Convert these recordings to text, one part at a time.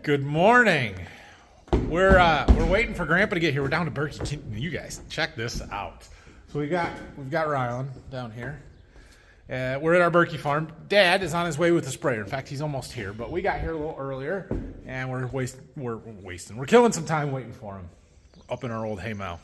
Good morning. We're waiting for Grandpa to get here. We're down to Berkey. You guys check this out. So we've got Rylan down here. We're at our Berkey farm. Dad is on his way with the sprayer. In fact, he's almost here. But we got here a little earlier, and we're killing some time waiting for him. Up in our old haymow.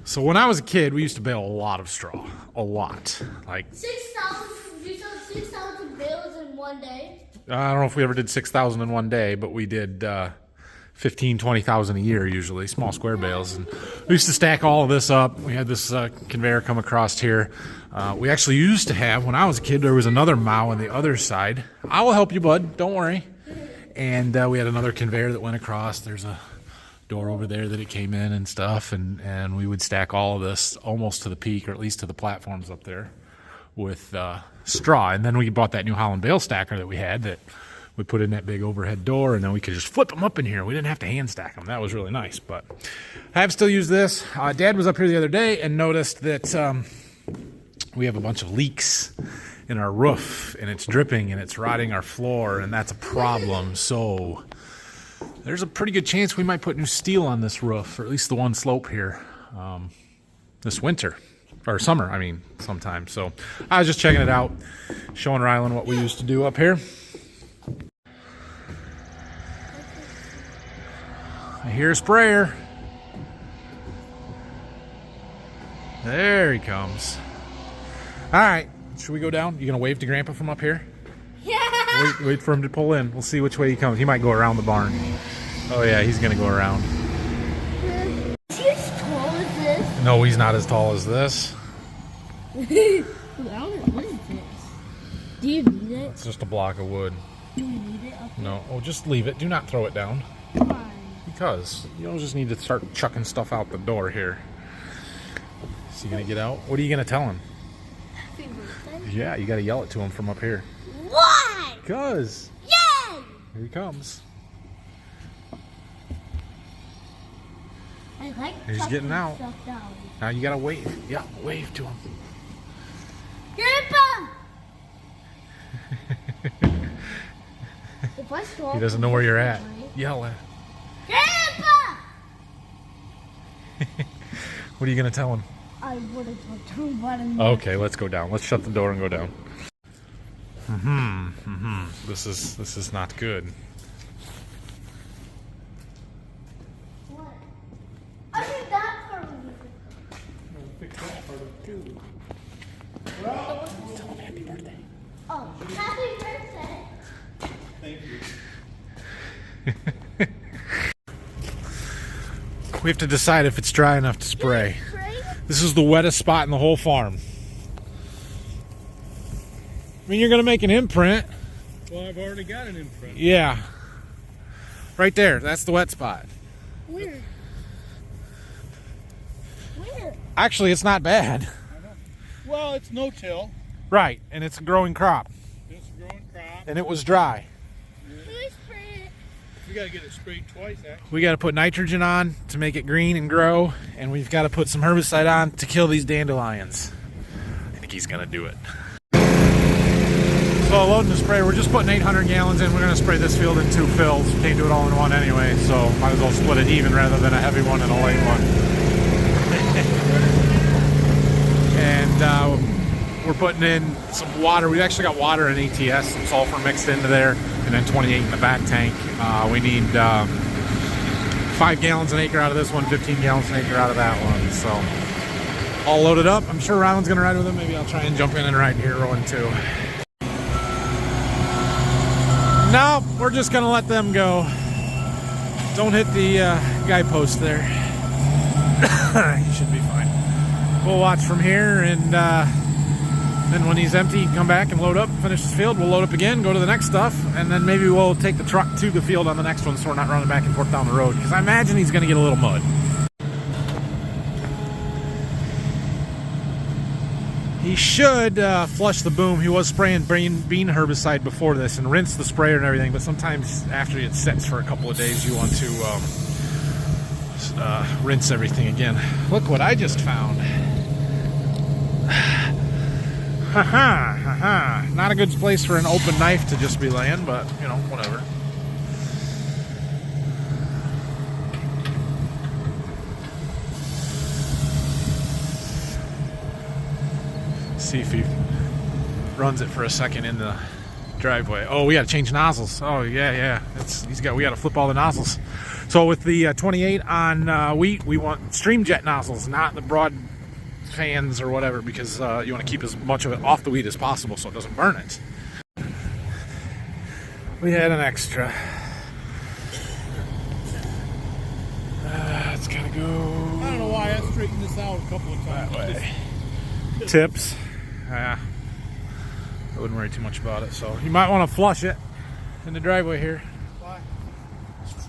So when I was a kid, we used to bale a lot of straw. A lot. Like 6,000. You sold 6,000 bales in one day? I don't know if we ever did 6,000 in one day, but we did 15, 20,000 a year usually, small square bales. And we used to stack all of this up. We had this conveyor come across here. We actually used to have, when I was a kid, there was another mow on the other side. I will help you, bud. Don't worry. And we had another conveyor that went across. There's a door over there that it came in and stuff, and we would stack all of this almost to the peak, or at least to the platforms up there, with straw. And then we bought that New Holland bale stacker that we had that we put in that big overhead door, and then we could just flip them up in here. We didn't have to hand stack them. That was really nice. But I have still used this. Dad was up here the other day and noticed that we have a bunch of leaks in our roof, and it's dripping and it's rotting our floor, and that's a problem. So there's a pretty good chance we might put new steel on this roof, or at least the one slope here, this winter, or summer, I mean, sometime. So I was just checking it out, showing Rylan what we used to do up here. I hear a sprayer. There he comes. All right, should we go down? You gonna wave to Grandpa from up here? Yeah. Wait for him to pull in. We'll see which way he comes. He might go around the barn. Oh yeah, he's gonna go around. Is he as tall as this? No, he's not as tall as this. What is this? Do you need it? It's just a block of wood. Do you need it? Okay. No, oh, just leave it. Do not throw it down. Why? Because you don't just need to start chucking stuff out the door here. Is he gonna get out? What are you gonna tell him? Happy birthday? Yeah, you gotta yell it to him from up here. Why? Because Yay! here he comes. I like He's getting out. stuff down. Now you gotta wave. Yeah, wave to him. Grandpa! If I stop, He doesn't know where you're at. Yell at. Grandpa! What are you gonna tell him? I would have talked to him, but Okay, let's go down. Let's shut the door and go down. This is not good. What? I think that part would be good. Fix that part up too. Well, Tell him happy birthday. oh, happy birthday. Thank you. We have to decide if it's dry enough to spray. This is the wettest spot in the whole farm. I mean, you're going to make an imprint. Well, I've already got an imprint. Yeah. Right there. That's the wet spot. Where? Where? Actually, it's not bad. Well, it's no-till. Right. And it's a growing crop. It's a growing crop. And it was dry. Can I spray it? You got to get it sprayed twice, actually. We got to put nitrogen on to make it green and grow. And we've got to put some herbicide on to kill these dandelions. I think he's going to do it. So loading the sprayer, we're just putting 800 gallons in. We're going to spray this field in 2 fills. We can't do it all in one anyway, so might as well split it even rather than a heavy one and a light one. And we're putting in some water. We've actually got water and ATS, some sulfur mixed into there, and then 28 in the back tank. We need 5 gallons an acre out of this one, 15 gallons an acre out of that one. So all loaded up. I'm sure Rylan's going to ride with him. Maybe I'll try and jump in and ride here one too. No, we're just going to let them go. Don't hit the guy post there. He should be fine. We'll watch from here, and then when he's empty, come back and load up, finish his field. We'll load up again, go to the next stuff, and then maybe we'll take the truck to the field on the next one so we're not running back and forth down the road, because I imagine he's going to get a little mud. He should flush the boom. He was spraying bean herbicide before this and rinse the sprayer and everything, but sometimes after it sets for a couple of days, you want to rinse everything again. Look what I just found. Haha, haha. Not a good place for an open knife to just be laying, but, you know, whatever. See if he runs it for a second in the driveway. Oh, we got to change nozzles. Oh, yeah. We got to flip all the nozzles. So with the 28 on wheat, we want stream jet nozzles, not the broad fans or whatever, because you want to keep as much of it off the wheat as possible so it doesn't burn it. We had an extra. Let's kind of go I don't know why I straightened this out a couple of times. that way. Tips. I wouldn't worry too much about it. So you might want to flush it in the driveway here. Why?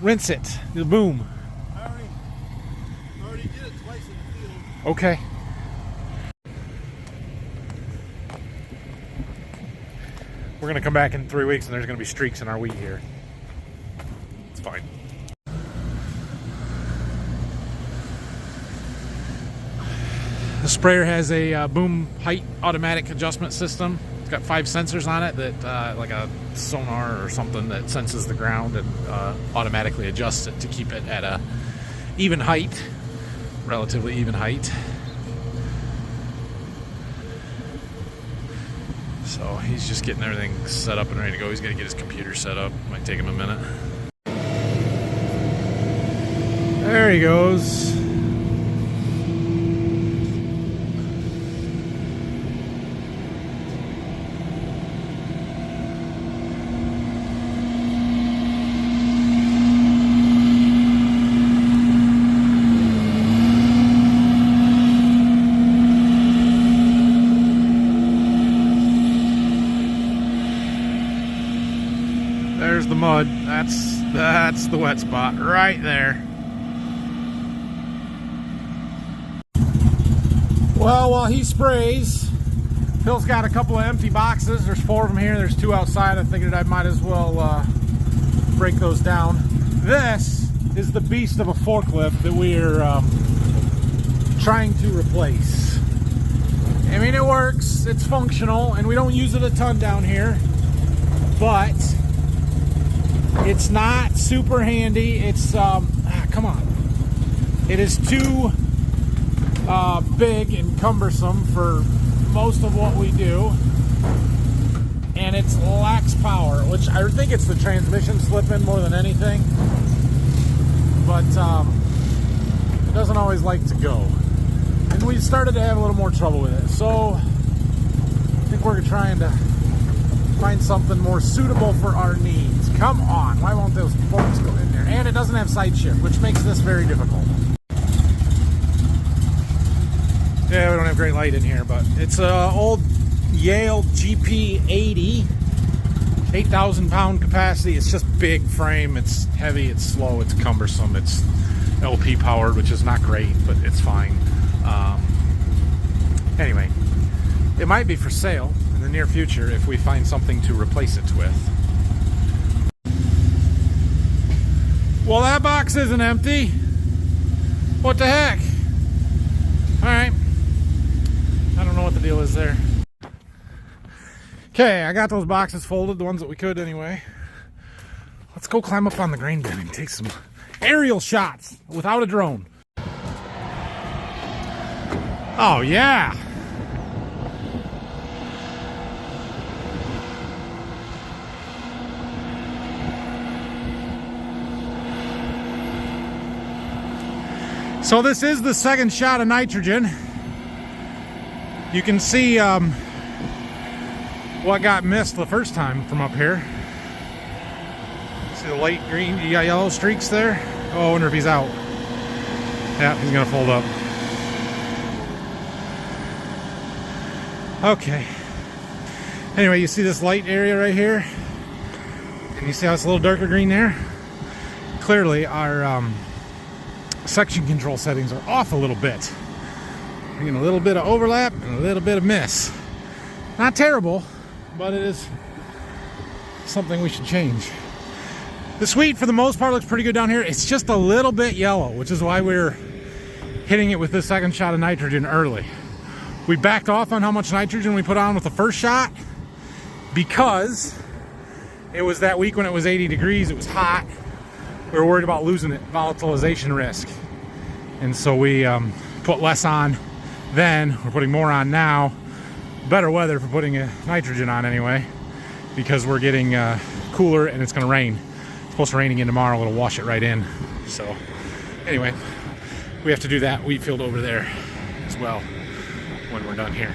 Rinse it. The boom. I already did it twice in the field. Okay. We're going to come back in 3 weeks and there's going to be streaks in our wheat here. It's fine. The sprayer has a boom height automatic adjustment system. It's got 5 sensors on it that, like a sonar or something, that senses the ground and automatically adjusts it to keep it at a even height, relatively even height. So he's just getting everything set up and ready to go. He's got to get his computer set up. Might take him a minute. There he goes. There's the mud. That's the wet spot right there. Well, while he sprays, Phil's got a couple of empty boxes. There's 4 of them here. There's 2 outside. I figured I might as well break those down. This is the beast of a forklift that we're trying to replace. I mean, it works. It's functional, and we don't use it a ton down here, but it's not super handy. It's come on. It is too big and cumbersome for most of what we do, and it lacks power, which I think it's the transmission slipping more than anything, but it doesn't always like to go, and we started to have a little more trouble with it. So I think we're trying to find something more suitable for our needs. Come on, why won't those forks go in there? And it doesn't have side shift, which makes this very difficult. Yeah, we don't have great light in here, but it's an old Yale GP80, 8,000 pound capacity. It's just big frame, it's heavy, it's slow, it's cumbersome, it's LP powered, which is not great, but it's fine. Anyway, it might be for sale in the near future if we find something to replace it with. Well, that box isn't empty. What the heck? Alright. I don't know what the deal is there. Okay, I got those boxes folded, the ones that we could anyway. Let's go climb up on the grain bin and take some aerial shots without a drone. Oh, yeah. So this is the second shot of nitrogen. You can see what got missed the first time from up here. See the light green, you got yellow streaks there? Oh, I wonder if he's out. Yeah, he's gonna fold up. Okay. Anyway, you see this light area right here? Can you see how it's a little darker green there? Clearly our section control settings are off a little bit. We're getting a little bit of overlap and a little bit of miss. Not terrible, but it is something we should change. The sweet, for the most part, looks pretty good down here. It's just a little bit yellow, which is why we're hitting it with the second shot of nitrogen early. We backed off on how much nitrogen we put on with the first shot because it was that week when it was 80 degrees, it was hot. We were worried about losing it, volatilization risk. And so we put less on then. We're putting more on now. Better weather for putting nitrogen on anyway, because we're getting cooler and it's gonna rain. It's supposed to rain again tomorrow. It'll wash it right in. So anyway, we have to do that wheat field over there as well when we're done here.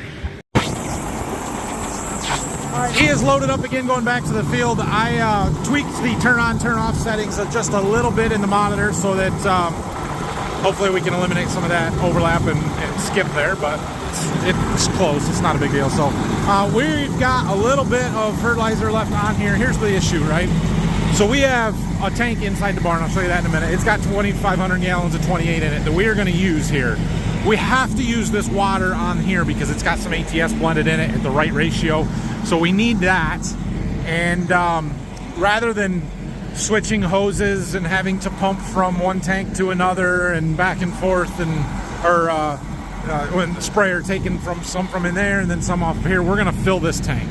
All right, he is loaded up again going back to the field. I tweaked the turn on, turn off settings just a little bit in the monitor so that hopefully we can eliminate some of that overlap and skip there, but it's close. It's not a big deal. So we've got a little bit of fertilizer left on here. Here's the issue, right? So we have a tank inside the barn. I'll show you that in a minute. It's got 2,500 gallons of 28 in it that we are going to use here. We have to use this water on here because it's got some ATS blended in it at the right ratio. So we need that. And rather than switching hoses and having to pump from one tank to another and back and forth, when the sprayer taking some from in there and then some off here, we're going to fill this tank.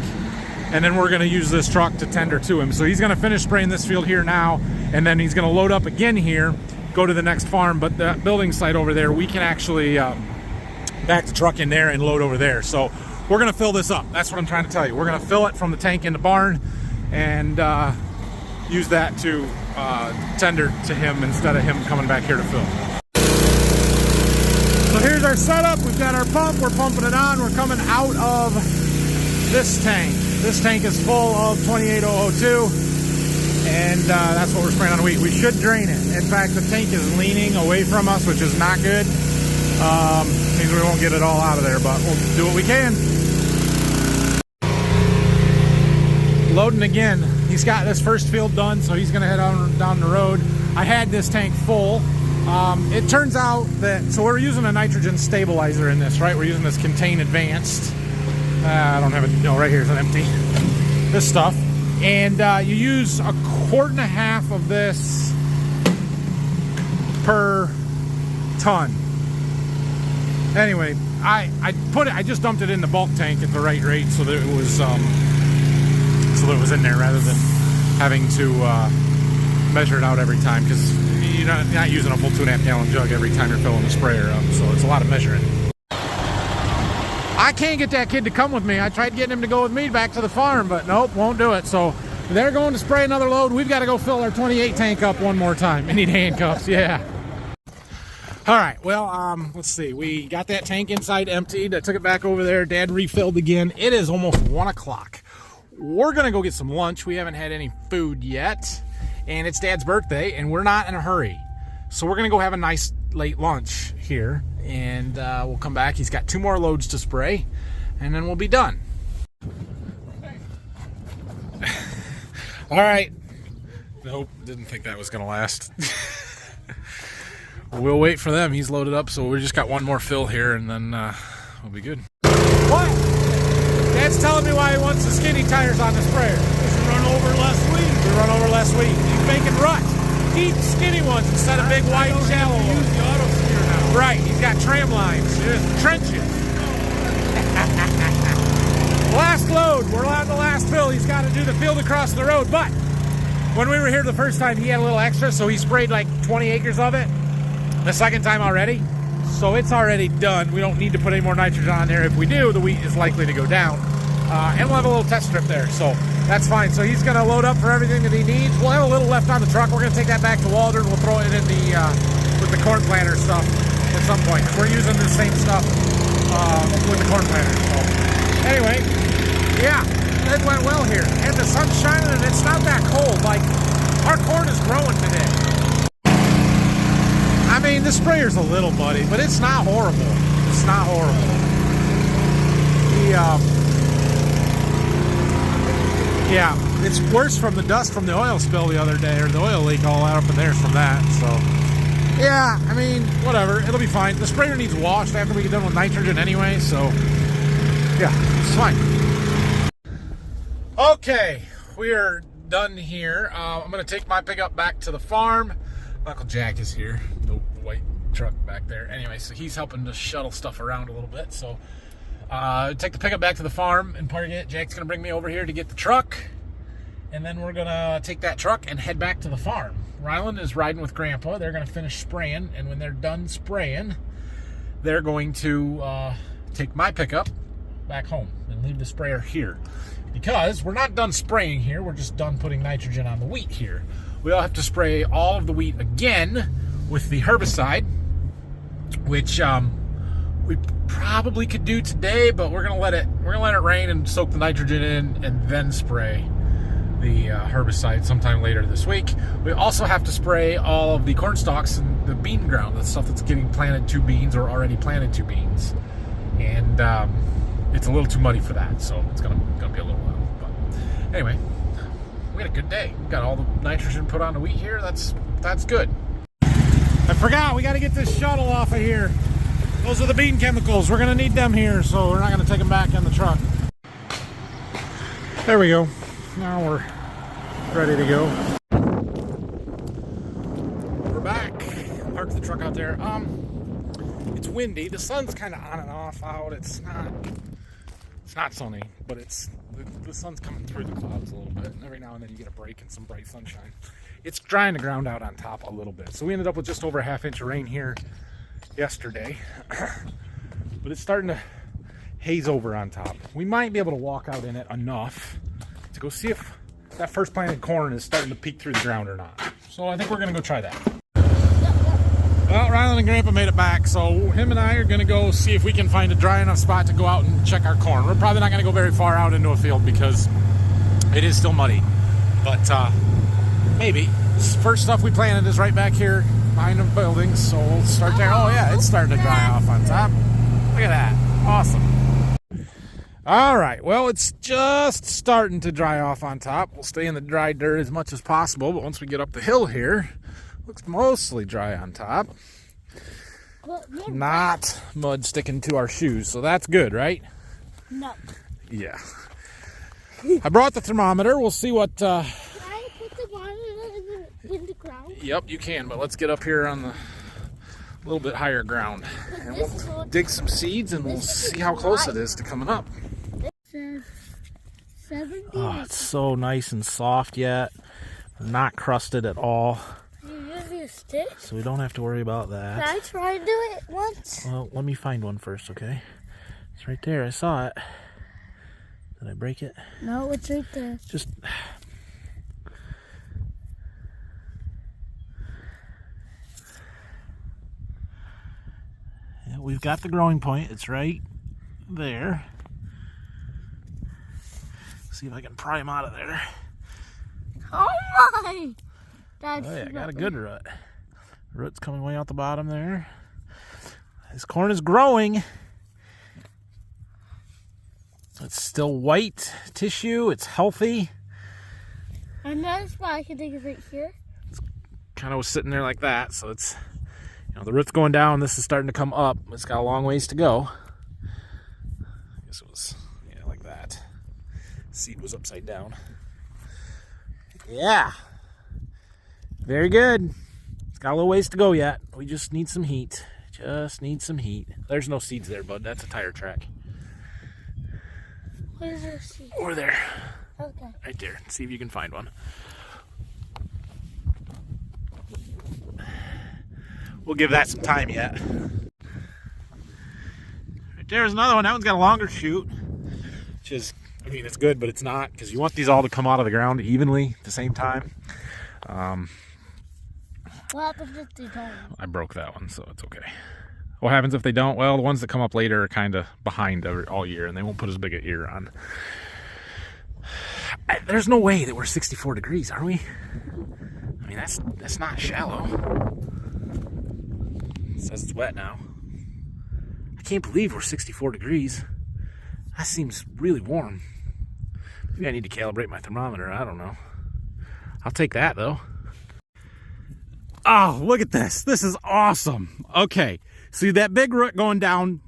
And then we're going to use this truck to tender to him. So he's going to finish spraying this field here now, and then he's going to load up again here, go to the next farm. But the building site over there, we can actually back the truck in there and load over there. So we're going to fill this up. That's what I'm trying to tell you. We're going to fill it from the tank in the barn and use that to tender to him instead of him coming back here to fill. So here's our setup. We've got our pump. We're pumping it on. We're coming out of this tank. This tank is full of 28002, and that's what we're spraying on wheat. We should drain it. In fact, the tank is leaning away from us, which is not good. Means we won't get it all out of there, but we'll do what we can. Loading again. He's got this first field done, so he's going to head on down the road. I had this tank full. It turns out that, so we're using a nitrogen stabilizer in this, right? We're using this Contain Advanced. I don't have it, no, right here is an empty. This stuff. And you use 1.5 quarts of this per ton. Anyway, I just dumped it in the bulk tank at the right rate so that it was in there rather than having to measure it out every time, because you're not using a full 2.5 gallon jug every time you're filling the sprayer up, so it's a lot of measuring. I can't get that kid to come with me. I tried getting him to go with me back to the farm, but nope, won't do it. So they're going to spray another load. We've got to go fill our 28 tank up one more time. I need handcuffs, yeah. All right, well, let's see. We got that tank inside emptied. I took it back over there. Dad refilled again. It is almost 1 o'clock. We're going to go get some lunch. We haven't had any food yet, and it's Dad's birthday, and we're not in a hurry. So we're going to go have a nice late lunch here, and we'll come back. He's got 2 more loads to spray, and then we'll be done. All right. Nope, didn't think that was going to last. We'll wait for them. He's loaded up, so we just got 1 more fill here, and then we'll be good. What? Dad's telling me why he wants the skinny tires on the sprayer. Because we run over less wheat. We run over less wheat. He's making ruts. Deep, skinny ones instead of big, wide, shallow ones. Use the auto steer now. Right, he's got tram lines, trenches. Last load, we're on the last fill. He's got to do the field across the road, but when we were here the first time, he had a little extra, so he sprayed like 20 acres of it. The second time already, so it's already done. We don't need to put any more nitrogen on there. If we do, the wheat is likely to go down. And we'll have a little test strip there, so that's fine. So he's going to load up for everything that he needs. We'll have a little left on the truck. We're going to take that back to Waldron. We'll throw it in the with the corn planter stuff at some point. We're using the same stuff with the corn planter. So anyway, yeah, it went well here. And the sun's shining, and it's not that cold. Like, our corn is growing today. I mean, the sprayer's a little muddy, but it's not horrible. It's not horrible. Yeah, it's worse from the dust from the oil spill the other day, or the oil leak all out up in there from that. So Yeah, I mean, whatever. It'll be fine. The sprayer needs washed after we get done with nitrogen anyway, so yeah, it's fine. Okay, we are done here. I'm going to take my pickup back to the farm. Uncle Jack is here, the white truck back there. Anyway, so he's helping to shuttle stuff around a little bit. So take the pickup back to the farm and park it. Jack's going to bring me over here to get the truck. And then we're going to take that truck and head back to the farm. Ryland is riding with Grandpa. They're going to finish spraying. And when they're done spraying, they're going to take my pickup back home and leave the sprayer here. Because we're not done spraying here. We're just done putting nitrogen on the wheat here. We'll have to spray all of the wheat again with the herbicide, which we probably could do today, but we're gonna let it rain and soak the nitrogen in and then spray the herbicide sometime later this week. We also have to spray all of the corn stalks and the bean ground, the stuff that's getting planted to beans or already planted to beans. And it's a little too muddy for that, so it's gonna be a little while. But anyway, we had a good day. We got all the nitrogen put on the wheat here. That's good. I forgot, we got to get this shuttle off of here. Those are the bean chemicals. We're gonna need them here, so we're not gonna take them back in the truck. There we go. Now we're ready to go. We're back. Parked the truck out there. It's windy. The sun's kind of on and off out. It's not sunny, but the sun's coming through the clouds a little bit. And every now and then you get a break and some bright sunshine. It's drying the ground out on top a little bit. So we ended up with just over a half-inch of rain here yesterday. But it's starting to haze over on top. We might be able to walk out in it enough to go see if that first planted corn is starting to peek through the ground or not. So I think we're going to go try that. Well, Ryland and Grandpa made it back, so him and I are going to go see if we can find a dry enough spot to go out and check our corn. We're probably not going to go very far out into a field because it is still muddy. But maybe. First stuff we planted is right back here behind the buildings, so we'll start there. Oh yeah, it's starting to dry off on top. Look at that. Awesome. All right, well, it's just starting to dry off on top. We'll stay in the dry dirt as much as possible, but once we get up the hill here, looks mostly dry on top. Not mud sticking to our shoes, so that's good, right? No. Yeah. I brought the thermometer. We'll see what... Can I put the monitor in the ground? Yep, you can, but let's get up here on the little bit higher ground. And we'll dig some seeds and we'll see how close it is to coming up. It says 70. Oh, it's so nice and soft yet. Not crusted at all. You're using a stick? So we don't have to worry about that. Can I try to do it once? Well, let me find one first, okay? It's right there. I saw it. Did I break it? No, it's right there. Just... Yeah, we've got the growing point. It's right there. See if I can pry him out of there. Oh my! That's Oh yeah, got a good root. Root's coming way out the bottom there. This corn is growing. It's still white tissue. It's healthy. Another spot I can dig is right here. Kind of was sitting there like that, so it's, you know, the root's going down. This is starting to come up. It's got a long ways to go. I guess it was, yeah, like that. Seed was upside down. Yeah. Very good. It's got a little ways to go yet. We just need some heat. Just need some heat. There's no seeds there, bud. That's a tire track. Where's your seed? Over there. Okay. Right there. See if you can find one. We'll give that some time yet. Right there's another one. That one's got a longer shoot. Which is, I mean, it's good, but it's not, because you want these all to come out of the ground evenly at the same time. What happens if they don't? I broke that one, so it's okay. What happens if they don't? Well, the ones that come up later are kind of behind all year, and they won't put as big an ear on. There's no way that we're 64 degrees, are we? I mean, that's not shallow. It says it's wet now. I can't believe we're 64 degrees. That seems really warm. Maybe I need to calibrate my thermometer. I don't know. I'll take that, though. Oh, look at this. This is awesome. Okay, see that big root going down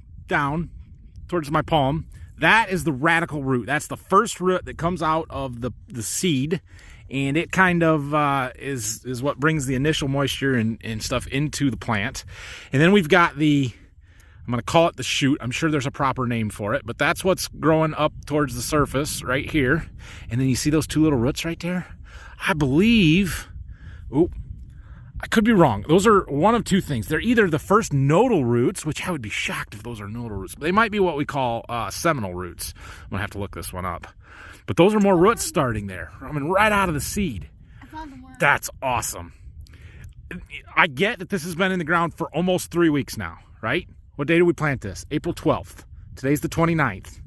towards my palm? That is the radical root. That's the first root that comes out of the seed, and it kind of is what brings the initial moisture and stuff into the plant. And then we've got the, I'm going to call it the shoot. I'm sure there's a proper name for it, but that's what's growing up towards the surface right here. And then you see those two little roots right there? I believe, oh, I could be wrong. Those are one of two things. They're either the first nodal roots, which I would be shocked if those are nodal roots, but they might be what we call seminal roots. I'm going to have to look this one up. But those are more roots starting there. I mean, right out of the seed. I found the worm. That's awesome. I get that this has been in the ground for almost 3 weeks now, right? What day did we plant this? April 12th. Today's the 29th.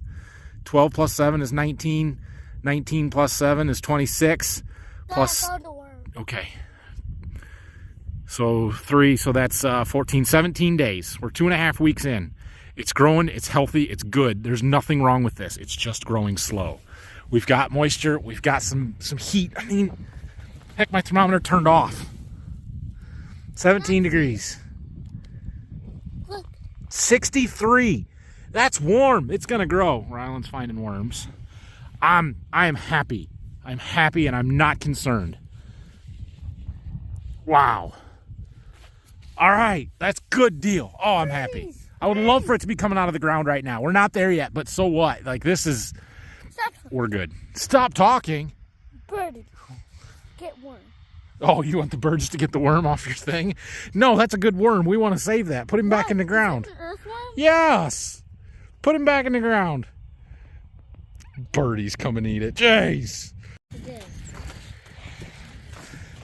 12 plus 7 is 19. 19 plus 7 is 26. Plus, I found the worm. okay. So 3, so that's 14, 17 days. We're 2.5 weeks in. It's growing, it's healthy, it's good. There's nothing wrong with this. It's just growing slow. We've got moisture, we've got some heat. I mean, heck, my thermometer turned off. 17 degrees. Look. 63. That's warm. It's gonna grow. Ryland's finding worms. I am happy. I'm happy and I'm not concerned. Wow. All right, that's good deal. Oh, I'm happy. I would love for it to be coming out of the ground right now. We're not there yet, but so what? Like, this is, we're good. Stop talking. Birdie. Get worm. Oh, you want the birds to get the worm off your thing? No, that's a good worm. We want to save that. Put him back in the ground. Is that an earthworm? Yes. Put him back in the ground. Birdies come and eat it. Jeez. Again.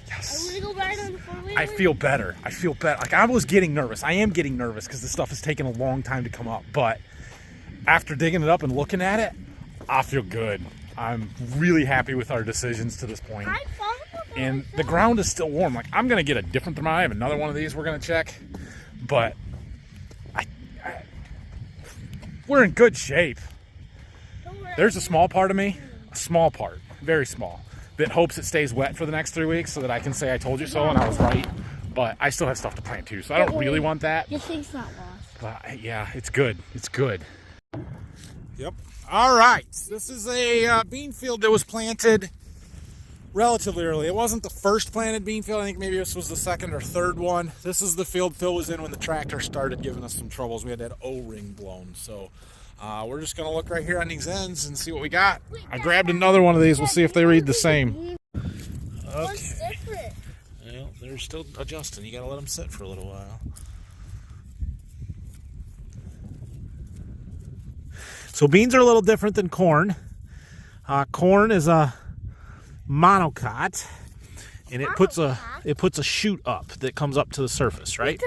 Yes. Are we gonna go back on the 4-wheeler? I feel better. I feel better. Like, I was getting nervous. I am getting nervous because this stuff is taking a long time to come up. But after digging it up and looking at it, I feel good. I'm really happy with our decisions to this point. I found the And the ground is still warm. Like, I'm going to get a different thermometer. I have another one of these we're going to check. But we're in good shape. There's a small part of me, a small part, very small, that hopes it stays wet for the next 3 weeks so that I can say I told you so and I was right. But I still have stuff to plant too, so I don't really want that. Your thing's not lost. But yeah, it's good. It's good. Yep. All right. This is a bean field that was planted relatively early. It wasn't the first planted bean field. I think maybe this was the second or third one. This is the field Phil was in when the tractor started giving us some troubles. We had that O-ring blown. So we're just going to look right here on these ends and see what we got. I grabbed another one of these. We'll see if they read the same. What's different? Well, they're still adjusting. You got to let them sit for a little while. So beans are a little different than corn. Corn is a monocot, and it puts a shoot up that comes up to the surface, right?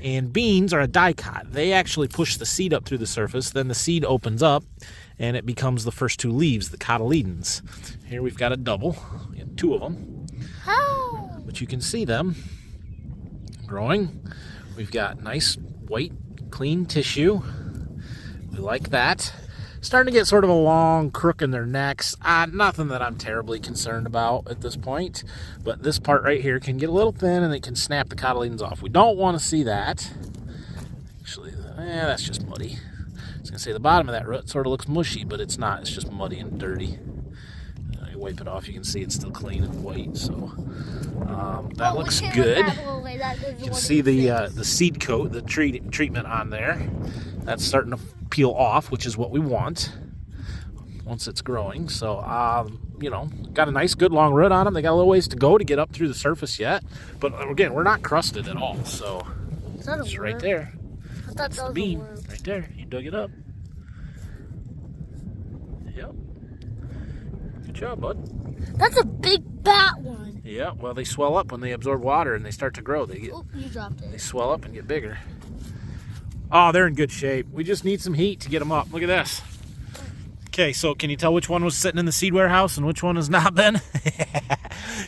And beans are a dicot. They actually push the seed up through the surface. Then the seed opens up, and it becomes the first two leaves, the cotyledons. Here we've got a double. We have two of them. How? But you can see them growing. We've got nice white, clean tissue. We like that. Starting to get sort of a long crook in their necks. Nothing that I'm terribly concerned about at this point. But this part right here can get a little thin and it can snap the cotyledons off. We don't want to see that. Actually, that's just muddy. I was going to say the bottom of that root sort of looks mushy, but it's not. It's just muddy and dirty. You wipe it off, you can see it's still clean and white. So that looks good. You can see the seed coat, the treatment on there. That's starting to peel off, which is what we want once it's growing. So, you know, got a nice, good long root on them. They got a little ways to go to get up through the surface yet. But again, we're not crusted at all. So it's right there. I thought That's that the was bean a worm. right there. You dug it up. Yep. Good job, bud. That's a big fat one. Yeah, well, they swell up when they absorb water and they start to grow. They Oh, you dropped it. swell up and get bigger. Oh, they're in good shape. We just need some heat to get them up. Look at this. Okay, so can you tell which one was sitting in the seed warehouse and which one has not been?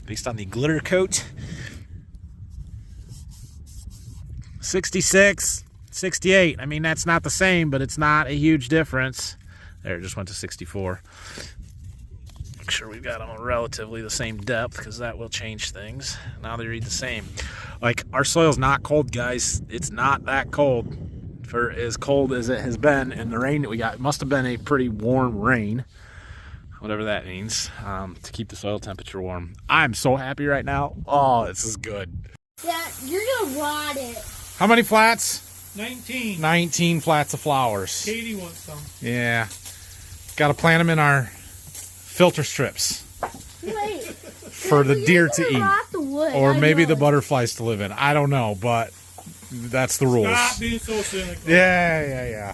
Based on the glitter coat. 66, 68. I mean, that's not the same, but it's not a huge difference. There, it just went to 64. make sure we've got them relatively the same depth, because that will change things. Now they read the same. Like, our soil's not cold, guys. It's not that cold. For as cold as it has been, and the rain that we got, it must have been a pretty warm rain, whatever that means, to keep the soil temperature warm. I'm so happy right now. Oh, this is good. Yeah, you're gonna rot it. How many flats? 19. 19 flats of flowers. Katie wants some. Yeah. Got to plant them in our filter strips Wait. for the deer to eat. Rot the wood. Or I maybe know. the butterflies to live in. I don't know, but that's the rules. Stop being so cynical. Yeah.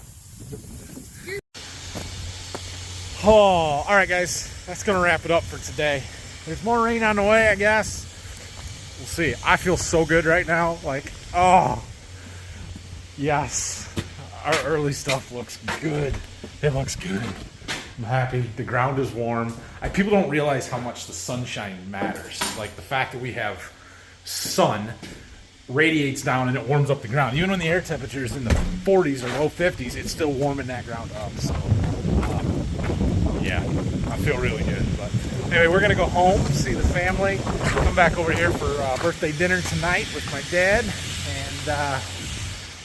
Oh, all right, guys. That's going to wrap it up for today. There's more rain on the way, I guess. We'll see. I feel so good right now. Like, oh, yes. Our early stuff looks good. It looks good. I'm happy. The ground is warm. People don't realize how much the sunshine matters. Like, the fact that we have sun radiates down and it warms up the ground. Even when the air temperature is in the 40s or low 50s, it's still warming that ground up. So, yeah, I feel really good. But anyway, we're going to go home, see the family, come back over here for birthday dinner tonight with my dad, and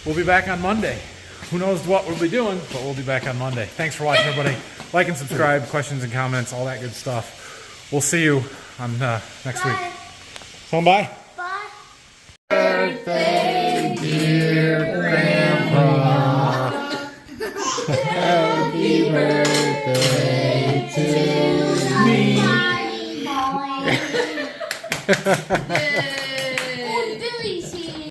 we'll be back on Monday. Who knows what we'll be doing, but we'll be back on Monday. Thanks for watching, everybody. Like and subscribe, questions and comments, all that good stuff. We'll see you on next week. So bye. Bye. Birthday, dear Grandpa. Happy birthday to me.